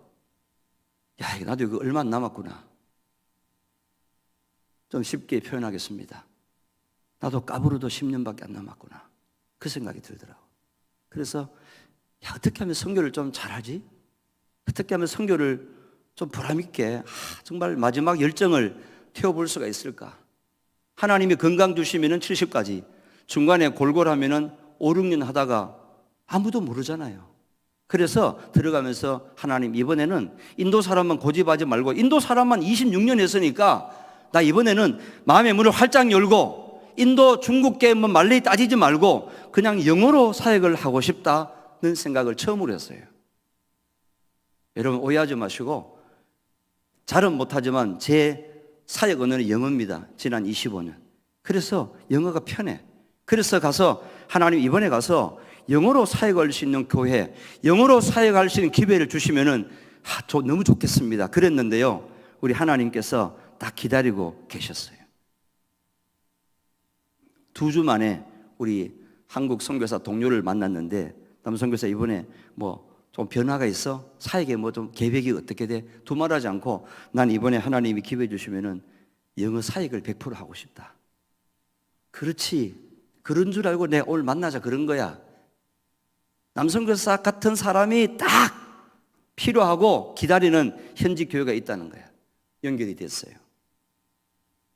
야, 나도 이거 얼마 안 남았구나. 좀 쉽게 표현하겠습니다. 나도 까부르도 10년밖에 안 남았구나. 그 생각이 들더라고. 그래서 야, 어떻게 하면 선교를 좀 잘하지? 어떻게 하면 선교를 좀 보람있게 정말 마지막 열정을 태워볼 수가 있을까? 하나님이 건강 주시면 70까지, 중간에 골골하면 5, 6년 하다가 아무도 모르잖아요. 그래서 들어가면서 하나님, 이번에는 인도 사람만 고집하지 말고 인도 사람만 26년 했으니까 나 이번에는 마음의 문을 활짝 열고 인도, 중국계, 말레이 따지지 말고 그냥 영어로 사역을 하고 싶다는 생각을 처음으로 했어요. 여러분 오해하지 마시고, 잘은 못하지만 제 사역 언어는 영어입니다. 지난 25년. 그래서 영어가 편해. 그래서 가서 하나님 이번에 가서 영어로 사역할 수 있는 교회, 영어로 사역할 수 있는 기회를 주시면은 너무 좋겠습니다. 그랬는데요, 우리 하나님께서 딱 기다리고 계셨어요. 2주 만에 우리 한국 선교사 동료를 만났는데, 남선교사 이번에 좀 변화가 있어? 사역에 좀 계획이 어떻게 돼? 두말하지 않고 난 이번에 하나님이 기회 주시면은 영어 사역을 100% 하고 싶다. 그렇지. 그런 줄 알고 내가 오늘 만나자 그런 거야. 남선교사 같은 사람이 딱 필요하고 기다리는 현지 교회가 있다는 거야. 연결이 됐어요.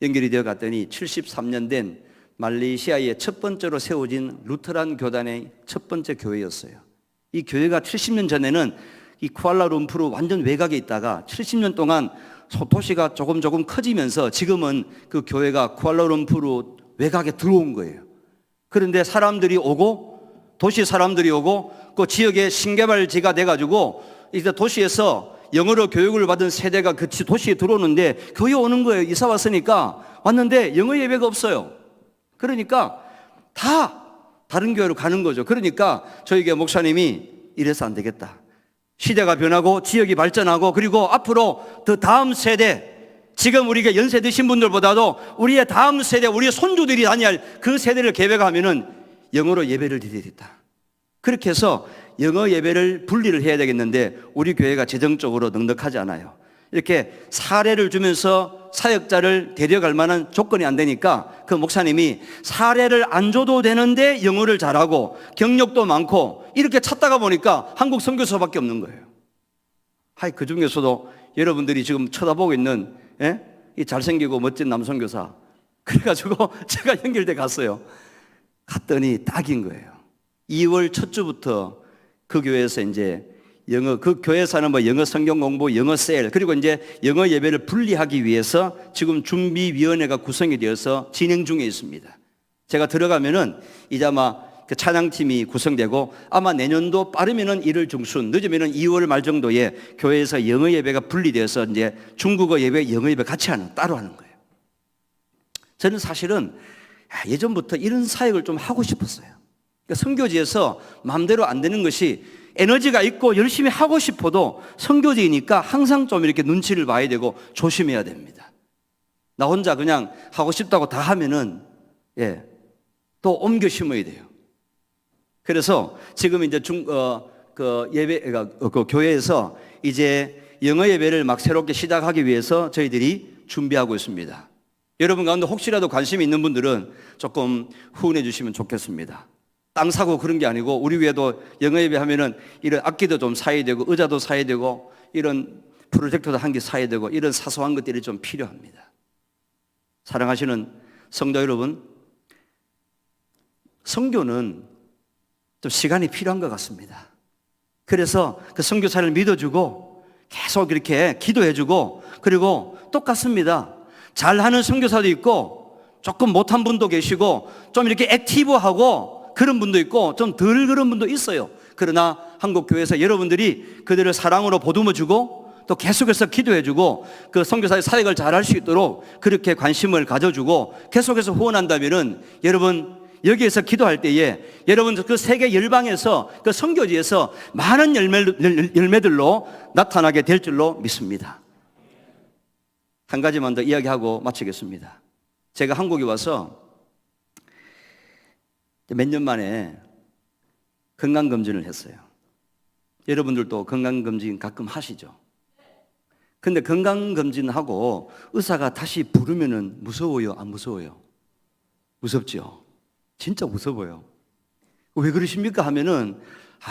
연결이 되어 갔더니 73년 된 말레이시아의 첫 번째로 세워진 루터란 교단의 첫 번째 교회였어요. 이 교회가 70년 전에는 이 쿠알라룸푸르 완전 외곽에 있다가 70년 동안 도시가 조금 커지면서 지금은 그 교회가 쿠알라룸푸르 외곽에 들어온 거예요. 그런데 사람들이 오고, 도시 사람들이 오고, 그 지역의 신개발지가 돼가지고 이제 도시에서 영어로 교육을 받은 세대가 그 도시에 들어오는데 교회 오는 거예요. 이사 왔으니까 왔는데 영어 예배가 없어요. 그러니까 다 다른 교회로 가는 거죠. 그러니까 저에게 목사님이 이래서 안 되겠다. 시대가 변하고 지역이 발전하고 그리고 앞으로 더 다음 세대, 지금 우리가 연세 드신 분들보다도 우리의 다음 세대, 우리의 손주들이 다니할 그 세대를 계획하면은 영어로 예배를 드리겠다. 그렇게 해서 영어 예배를 분리를 해야 되겠는데 우리 교회가 재정적으로 넉넉하지 않아요. 이렇게 사례를 주면서 사역자를 데려갈 만한 조건이 안 되니까 그 목사님이 사례를 안 줘도 되는데 영어를 잘하고 경력도 많고 이렇게 찾다가 보니까 한국 선교사밖에 없는 거예요. 그 중에서도 여러분들이 지금 쳐다보고 있는 이 잘생기고 멋진 남선교사, 그래가지고 제가 연결돼 갔어요. 갔더니 딱인 거예요. 2월 첫 주부터 그 교회에서 이제 영어, 그 교회에서는 영어 성경 공부, 영어 셀, 그리고 이제 영어 예배를 분리하기 위해서 지금 준비위원회가 구성이 되어서 진행 중에 있습니다. 제가 들어가면은 이제 아마 그 찬양팀이 구성되고 아마 내년도 빠르면은 1월 중순, 늦으면은 2월 말 정도에 교회에서 영어 예배가 분리되어서 이제 중국어 예배, 영어 예배 같이 따로 하는 거예요. 저는 사실은 예전부터 이런 사역을 좀 하고 싶었어요. 그러니까 선교지에서 마음대로 안 되는 것이 에너지가 있고 열심히 하고 싶어도 선교지이니까 항상 좀 이렇게 눈치를 봐야 되고 조심해야 됩니다. 나 혼자 그냥 하고 싶다고 다 하면은 또 옮겨 심어야 돼요. 그래서 지금 이제 그 교회에서 이제 영어 예배를 막 새롭게 시작하기 위해서 저희들이 준비하고 있습니다. 여러분 가운데 혹시라도 관심이 있는 분들은 조금 후원해 주시면 좋겠습니다. 땅 사고 그런 게 아니고 우리 위에도 영어 예배 하면은 이런 악기도 좀 사야 되고 의자도 사야 되고 이런 프로젝터도 한 개 사야 되고 이런 사소한 것들이 좀 필요합니다. 사랑하시는 성도 여러분, 선교는 좀 시간이 필요한 것 같습니다. 그래서 그 선교사를 믿어주고 계속 이렇게 기도해주고, 그리고 똑같습니다. 잘하는 선교사도 있고 조금 못한 분도 계시고 좀 이렇게 액티브하고 그런 분도 있고 좀 덜 그런 분도 있어요. 그러나 한국교회에서 여러분들이 그들을 사랑으로 보듬어주고 또 계속해서 기도해주고 그 선교사의 사역을 잘할 수 있도록 그렇게 관심을 가져주고 계속해서 후원한다면은, 여러분 여기에서 기도할 때에 여러분 그 세계 열방에서 그 선교지에서 많은 열매들로 나타나게 될 줄로 믿습니다. 한 가지만 더 이야기하고 마치겠습니다. 제가 한국에 와서 몇 년 만에 건강검진을 했어요. 여러분들도 건강검진 가끔 하시죠? 근데 건강검진하고 의사가 다시 부르면은 무서워요? 안 무서워요? 무섭죠? 진짜 무서워요. 왜 그러십니까? 하면은,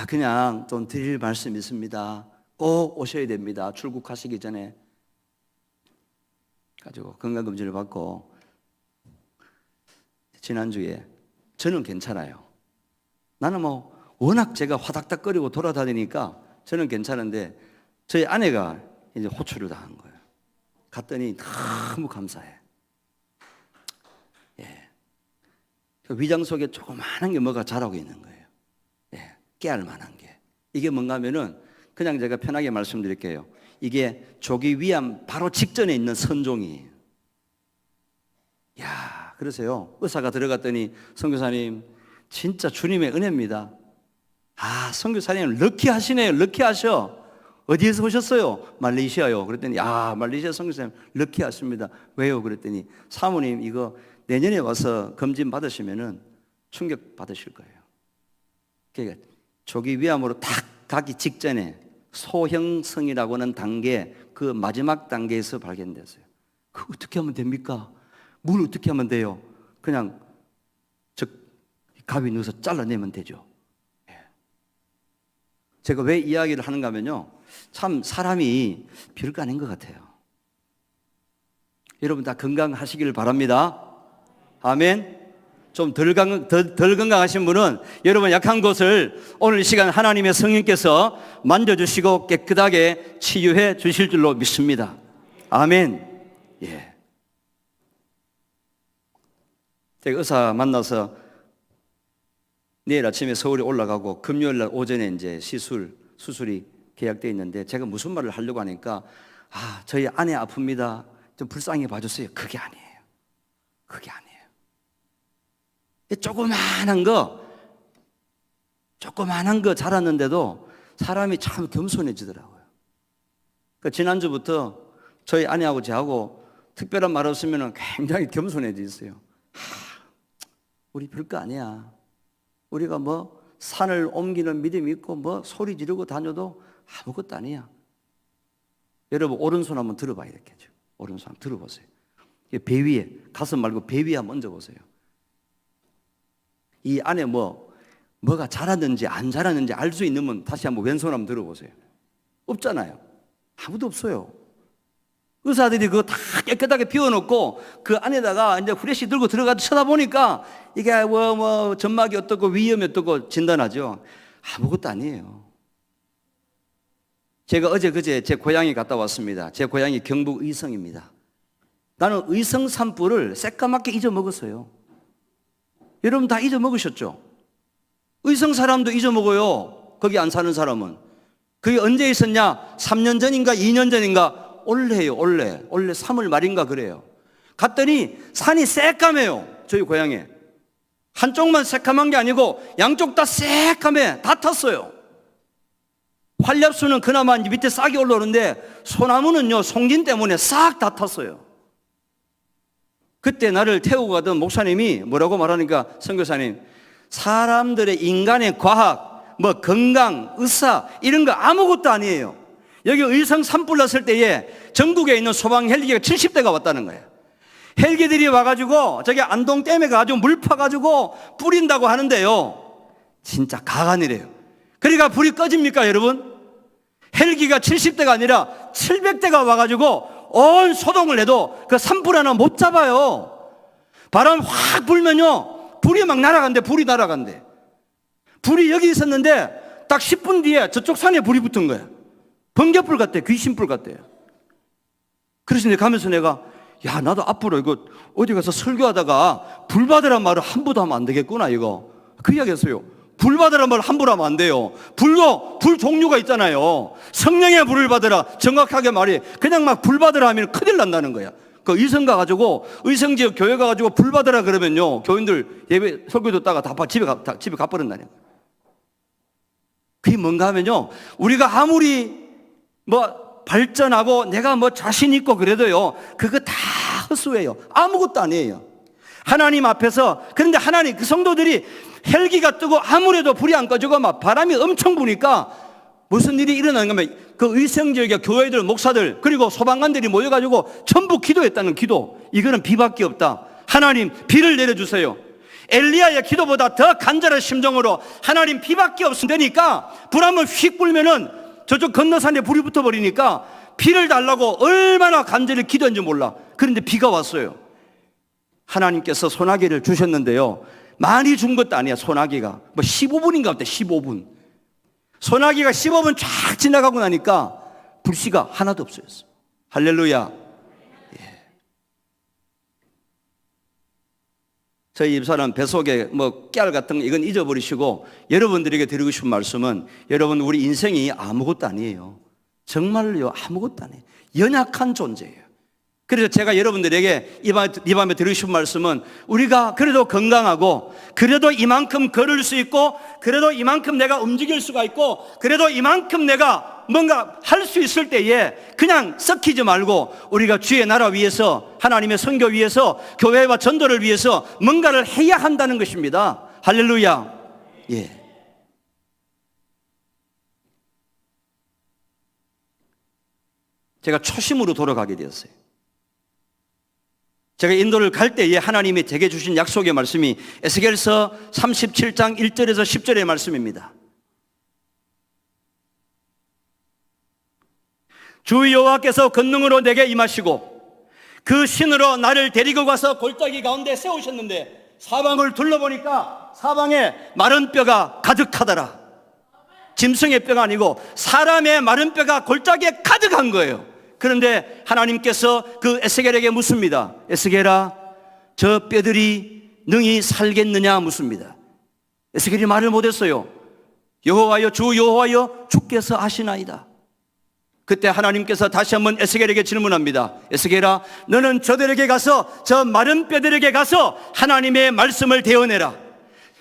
그냥 좀 드릴 말씀이 있습니다. 꼭 오셔야 됩니다. 출국하시기 전에. 가지고 건강검진을 받고, 지난주에 저는 괜찮아요. 나는 워낙 제가 화닥닥거리고 돌아다니니까 저는 괜찮은데, 저희 아내가 이제 호출을 당한 거예요. 갔더니 너무 감사해. 그 위장 속에 조그마한 게 뭐가 자라고 있는 거예요. 깨알 만한 게. 이게 뭔가 하면은, 그냥 제가 편하게 말씀드릴게요. 이게 조기 위암 바로 직전에 있는 선종이에요. 그러세요. 의사가 들어갔더니, 선교사님 진짜 주님의 은혜입니다. 선교사님 럭키하시네요. 럭키하셔. 어디에서 오셨어요? 말레이시아요. 그랬더니, 말레이시아 선교사님 럭키하십니다. 왜요? 그랬더니, 사모님 이거 내년에 와서 검진 받으시면은 충격 받으실 거예요. 그러니까 조기 위암으로 딱 가기 직전에 소형성이라고 하는 단계, 그 마지막 단계에서 발견됐어요. 그거 어떻게 하면 됩니까? 뭘 어떻게 하면 돼요? 그냥 가위 넣어서 잘라내면 되죠. 제가 왜 이야기를 하는가 하면요, 참 사람이 별거 아닌 것 같아요. 여러분 다 건강하시길 바랍니다. 아멘. 좀 덜 건강하신 분은 여러분 약한 곳을 오늘 이 시간 하나님의 성령께서 만져주시고 깨끗하게 치유해 주실 줄로 믿습니다. 아멘. 제가 의사 만나서 내일 아침에 서울에 올라가고 금요일 날 오전에 이제 수술이 계약되어 있는데, 제가 무슨 말을 하려고 하니까, 저희 아내 아픕니다. 좀 불쌍히 봐주세요. 그게 아니에요. 조그만한 거 자랐는데도 사람이 참 겸손해지더라고요. 그러니까 지난주부터 저희 아내하고 저하고 특별한 말 없으면 굉장히 겸손해져 있어요. 우리 별거 아니야. 우리가 산을 옮기는 믿음이 있고 소리 지르고 다녀도 아무것도 아니야. 여러분 오른손 한번 들어봐야 되겠죠. 오른손 한번 들어보세요. 배 위에, 가슴 말고 배 위에 한번 얹어보세요. 이 안에 뭐가 자랐는지 안 자랐는지 알 수 있는 분 다시 한번 왼손 한번 들어보세요. 없잖아요. 아무도 없어요. 의사들이 그거 다 깨끗하게 비워놓고 그 안에다가 이제 후레쉬 들고 들어가서 쳐다보니까 이게 점막이 어떻고 위염이 어떻고 진단하죠. 아무것도 아니에요. 제가 그제 제 고향에 갔다 왔습니다. 제 고향이 경북 의성입니다. 나는 의성 산불을 새까맣게 잊어먹었어요. 여러분 다 잊어먹으셨죠? 의성 사람도 잊어먹어요. 거기 안 사는 사람은. 그게 언제 있었냐? 3년 전인가 2년 전인가? 올해요. 올해 3월 말인가 그래요. 갔더니 산이 새까매요. 저희 고향에. 한쪽만 새까만 게 아니고 양쪽 다 새까매. 다 탔어요. 활렵수는 그나마 밑에 싹이 올라오는데 소나무는요, 송진 때문에 싹 다 탔어요. 그때 나를 태우고 가던 목사님이 뭐라고 말하니까, 선교사님, 사람들의 인간의 과학, 건강, 의사 이런 거 아무것도 아니에요. 여기 의성 산불 났을 때에 전국에 있는 소방 헬기가 70대가 왔다는 거예요. 헬기들이 와가지고 저기 안동댐에 가가지고 물 파가지고 뿌린다고 하는데요, 진짜 가관이래요. 그러니까 불이 꺼집니까 여러분? 헬기가 70대가 아니라 700대가 와가지고 온 소동을 해도 그 산불 하나 못 잡아요. 바람 확 불면요, 불이 막 날아간대. 불이 여기 있었는데 딱 10분 뒤에 저쪽 산에 불이 붙은 거야. 번개불 같대, 귀신불 같대요. 그래서 내가 가면서 내가 야, 나도 앞으로 이거 어디 가서 설교하다가 불 받으란 말을 함부로 하면 안 되겠구나, 이거. 그 이야기 했어요. 불 받으란 말을 함부로 하면 안 돼요. 불 종류가 있잖아요. 성령의 불을 받으라. 정확하게 말이 그냥 막 불 받으라 하면 큰일 난다는 거야. 그 의성 가가지고, 의성지역 교회 가가지고 불 받으라 그러면요, 교인들 예배 설교 듣다가 다 집에 가버린다는 거야. 그게 뭔가 하면요, 우리가 아무리 발전하고 내가 자신 있고 그래도요, 그거 다 헛수예요. 아무것도 아니에요. 하나님 앞에서. 그런데 하나님, 그 성도들이 헬기가 뜨고 아무래도 불이 안 꺼지고 막 바람이 엄청 부니까 무슨 일이 일어나는 거면 그 의성지역의 교회들, 목사들, 그리고 소방관들이 모여가지고 전부 기도했다는 기도. 이거는 비밖에 없다. 하나님, 비를 내려주세요. 엘리야의 기도보다 더 간절한 심정으로 하나님, 비밖에 없으면 되니까 불 한번 휙 불면은 저쪽 건너산에 불이 붙어버리니까 비를 달라고 얼마나 간절히 기도했는지 몰라. 그런데 비가 왔어요. 하나님께서 소나기를 주셨는데요, 많이 준 것도 아니야. 소나기가 15분인가 그때 15분. 소나기가 15분 쫙 지나가고 나니까 불씨가 하나도 없어졌어요. 할렐루야. 예. 저희 집사람 뱃속에 깨알 같은 거 이건 잊어버리시고, 여러분들에게 드리고 싶은 말씀은, 여러분, 우리 인생이 아무것도 아니에요. 정말요, 아무것도 아니에요. 연약한 존재예요. 그래서 제가 여러분들에게 이 밤에 드리고 싶은 말씀은, 우리가 그래도 건강하고, 그래도 이만큼 걸을 수 있고, 그래도 이만큼 내가 움직일 수가 있고, 그래도 이만큼 내가 뭔가 할 수 있을 때에 그냥 썩히지 말고, 우리가 주의 나라 위해서, 하나님의 선교 위해서, 교회와 전도를 위해서 뭔가를 해야 한다는 것입니다. 할렐루야. 예. 제가 초심으로 돌아가게 되었어요. 제가 인도를 갈 때에 하나님이 제게 주신 약속의 말씀이 에스겔서 37장 1절에서 10절의 말씀입니다. 주 여호와께서 권능으로 내게 임하시고 그 신으로 나를 데리고 가서 골짜기 가운데 세우셨는데, 사방을 둘러보니까 사방에 마른 뼈가 가득하더라. 짐승의 뼈가 아니고 사람의 마른 뼈가 골짜기에 가득한 거예요. 그런데 하나님께서 그 에스겔에게 묻습니다. 에스겔아, 저 뼈들이 능히 살겠느냐 묻습니다. 에스겔이 말을 못했어요. 여호와여, 주 여호와여, 주께서 아시나이다. 그때 하나님께서 다시 한번 에스겔에게 질문합니다. 에스겔아, 너는 저들에게 가서, 저 마른 뼈들에게 가서 하나님의 말씀을 대언해라.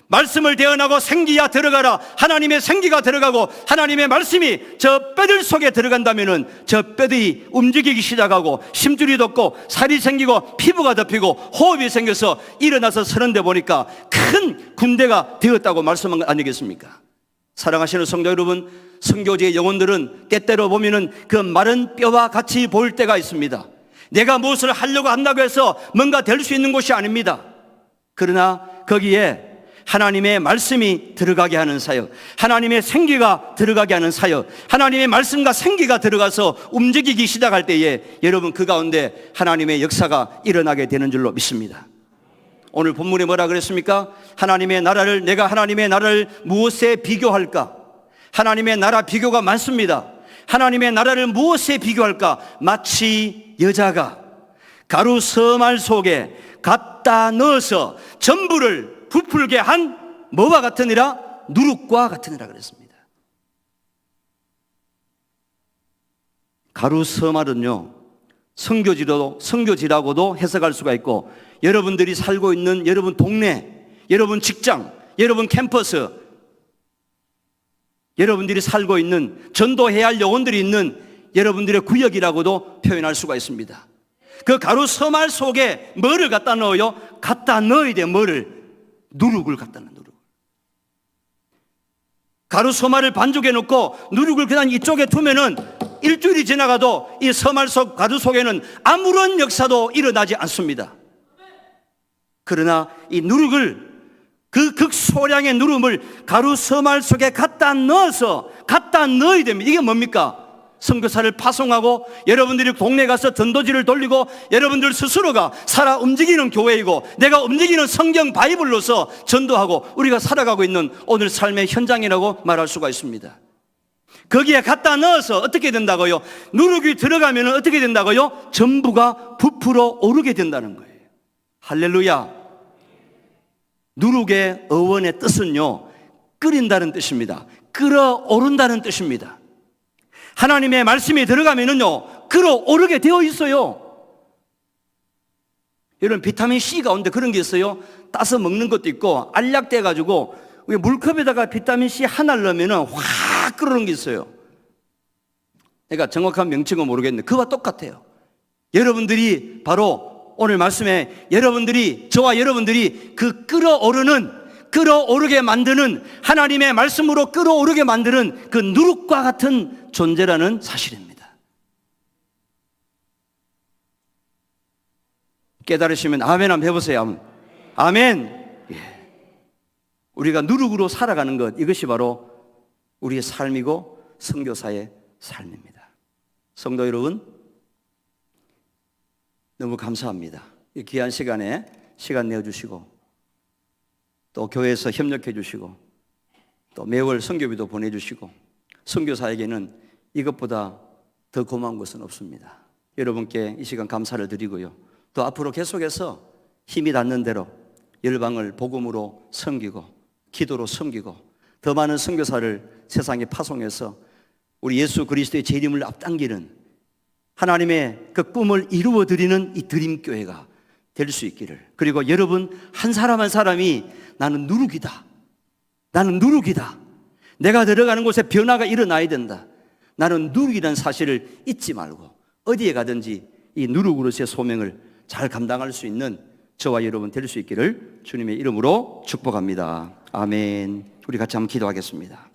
말씀을 대언하고 생기야 들어가라. 하나님의 생기가 들어가고 하나님의 말씀이 저 뼈들 속에 들어간다면은 저 뼈들이 움직이기 시작하고 심줄이 돋고 살이 생기고 피부가 덮이고 호흡이 생겨서 일어나서 서는데 보니까 큰 군대가 되었다고 말씀한 거 아니겠습니까? 사랑하시는 성도 여러분, 선교지의 영혼들은 때때로 보면은 그 마른 뼈와 같이 보일 때가 있습니다. 내가 무엇을 하려고 한다고 해서 뭔가 될 수 있는 곳이 아닙니다. 그러나 거기에 하나님의 말씀이 들어가게 하는 사역, 하나님의 생기가 들어가게 하는 사역, 하나님의 말씀과 생기가 들어가서 움직이기 시작할 때에 여러분, 그 가운데 하나님의 역사가 일어나게 되는 줄로 믿습니다. 오늘 본문에 뭐라 그랬습니까? 내가 하나님의 나라를 무엇에 비교할까? 하나님의 나라 비교가 많습니다. 하나님의 나라를 무엇에 비교할까? 마치 여자가 가루 서말 속에 갖다 넣어서 전부를 부풀게 한 뭐와 같으니라? 누룩과 같으니라 그랬습니다. 가루 서말은요, 성교지라고도 해석할 수가 있고, 여러분들이 살고 있는 여러분 동네, 여러분 직장, 여러분 캠퍼스, 여러분들이 살고 있는, 전도해야 할 영혼들이 있는 여러분들의 구역이라고도 표현할 수가 있습니다. 그 가루 서말 속에 뭐를 갖다 넣어요? 갖다 넣어야 돼. 뭐를? 누룩을 갖다 넣는 누룩. 가루 서말을 반죽해 놓고 누룩을 그냥 이쪽에 두면은 일주일이 지나가도 이 서말 속 가루 속에는 아무런 역사도 일어나지 않습니다. 그러나 이 누룩을, 그 극소량의 누룩을 가루 서말 속에 갖다 넣어야 됩니다. 이게 뭡니까? 선교사를 파송하고 여러분들이 동네 가서 전도지를 돌리고 여러분들 스스로가 살아 움직이는 교회이고 내가 움직이는 성경 바이블로서 전도하고 우리가 살아가고 있는 오늘 삶의 현장이라고 말할 수가 있습니다. 거기에 갖다 넣어서 어떻게 된다고요? 누룩이 들어가면 어떻게 된다고요? 전부가 부풀어 오르게 된다는 거예요. 할렐루야. 누룩의 어원의 뜻은요, 끓인다는 뜻입니다. 끓어오른다는 뜻입니다. 하나님의 말씀이 들어가면은요, 끓어오르게 되어 있어요. 여러분, 비타민 C 가운데 그런 게 있어요. 따서 먹는 것도 있고, 알약돼 가지고 물컵에다가 비타민 C 하나를 넣으면은 확 끓어오르는 게 있어요. 그러니까 정확한 명칭은 모르겠는데 그와 똑같아요. 여러분들이 바로 오늘 말씀에 저와 여러분들이 그 끓어오르게 만드는 하나님의 말씀으로 끓어오르게 만드는 그 누룩과 같은 존재라는 사실입니다. 깨달으시면 아멘 한번 해보세요. 아멘. 예. 우리가 누룩으로 살아가는 것, 이것이 바로 우리의 삶이고 선교사의 삶입니다. 성도 여러분, 너무 감사합니다. 이 귀한 시간에 시간 내어주시고 또 교회에서 협력해 주시고 또 매월 선교비도 보내주시고 선교사에게는 이것보다 더 고마운 것은 없습니다. 여러분께 이 시간 감사를 드리고요. 또 앞으로 계속해서 힘이 닿는 대로 열방을 복음으로 섬기고 기도로 섬기고 더 많은 선교사를 세상에 파송해서 우리 예수 그리스도의 재림을 앞당기는 하나님의 그 꿈을 이루어드리는 이 드림교회가 될 수 있기를, 그리고 여러분 한 사람 한 사람이 나는 누룩이다, 내가 들어가는 곳에 변화가 일어나야 된다, 나는 누룩이라는 사실을 잊지 말고 어디에 가든지 이 누룩으로서의 소명을 잘 감당할 수 있는 저와 여러분 될 수 있기를 주님의 이름으로 축복합니다. 아멘. 우리 같이 한번 기도하겠습니다.